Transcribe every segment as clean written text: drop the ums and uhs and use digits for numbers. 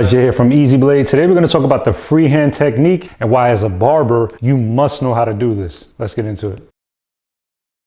Jay here from Easy Blade. Today we're going to talk about the freehand technique and why as a barber you must know how to do this. Let's get into it.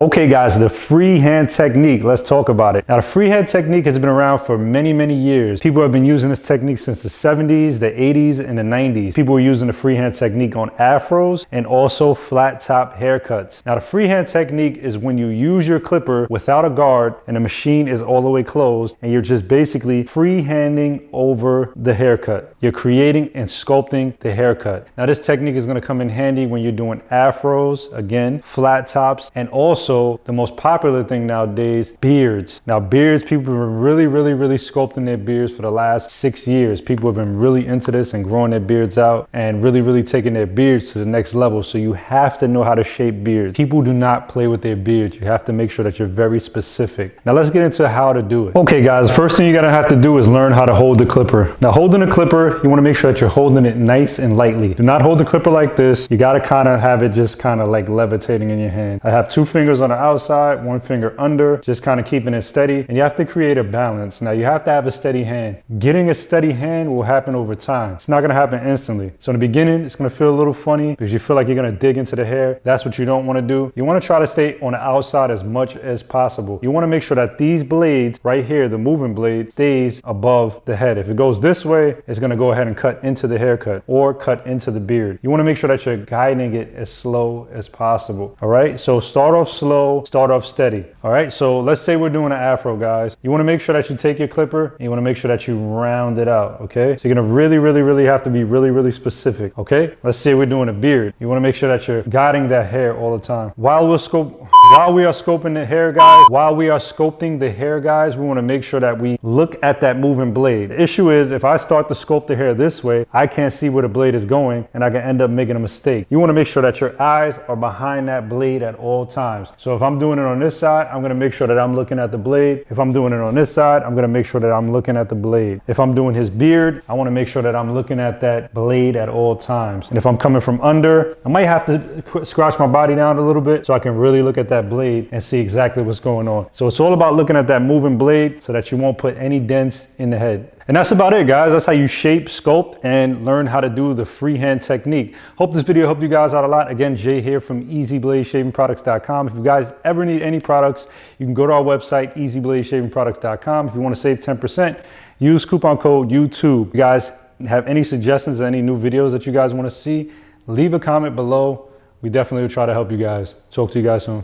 Okay guys, the freehand technique, let's talk about it. Now the freehand technique has been around for many years. People have been using this technique since the 70s, the 80s, and the 90s. People were using the freehand technique on afros and also flat top haircuts. Now the freehand technique is when you use your clipper without a guard and the machine is all the way closed and you're just basically freehanding over the haircut. You're creating and sculpting the haircut. Now this technique is going to come in handy when you're doing afros, again, flat tops, and also the most popular thing nowadays, beards. Now beards, people have been really sculpting their beards for the last 6 years. People have been really into this and growing their beards out and really taking their beards to the next level. So you have to know how to shape beards. People do not play with their beards. You have to make sure that you're very specific. Now let's get into how to do it. Okay guys, first thing you're gonna have to do is learn how to hold the clipper. Now holding the clipper, you wanna make sure that you're holding it nice and lightly. Do not hold the clipper like this. You gotta kind of have it just kind of like levitating in your hand. I have 2 fingers on the outside, 1 finger under, just kind of keeping it steady. And you have to create a balance. Now you have to have a steady hand. Getting a steady hand will happen over time. It's not gonna happen instantly. So in the beginning, it's gonna feel a little funny because you feel like you're gonna dig into the hair. That's what you don't wanna do. You wanna try to stay on the outside as much as possible. You wanna make sure that these blades right here, the moving blade, stays above the head. If it goes this way, it's gonna go ahead and cut into the haircut or cut into the beard. You wanna make sure that you're guiding it as slow as possible. All right, so start off slow, start off steady. All right, so let's say we're doing an afro, guys. You want to make sure that you take your clipper and you want to make sure that you round it out. Okay, so you're gonna really have to be really specific. Okay, let's say we're doing a beard. You want to make sure that you're guiding that hair all the time. While we are scoping the hair, guys, while we are sculpting the hair, guys, we want to make sure that we look at that moving blade. The issue is if I start to sculpt the hair this way, I can't see where the blade is going and I can end up making a mistake. You want to make sure that your eyes are behind that blade at all times. So if I'm doing it on this side, I'm going to make sure that I'm looking at the blade. If I'm doing it on this side, I'm going to make sure that I'm looking at the blade. If I'm doing his beard, I want to make sure that I'm looking at that blade at all times. And if I'm coming from under, I might have to scratch my body down a little bit so I can really look at that blade and see exactly what's going on. So it's all about looking at that moving blade so that you won't put any dents in the head. And that's about it, guys. That's how you shape, sculpt, and learn how to do the freehand technique. Hope this video helped you guys out a lot. Again, Jay here from EasyBladeShavingProducts.com. If you guys ever need any products, you can go to our website, EasyBladeShavingProducts.com. If you want to save 10%, use coupon code YouTube. If you guys have any suggestions or any new videos that you guys want to see, leave a comment below. We definitely will try to help you guys. Talk to you guys soon.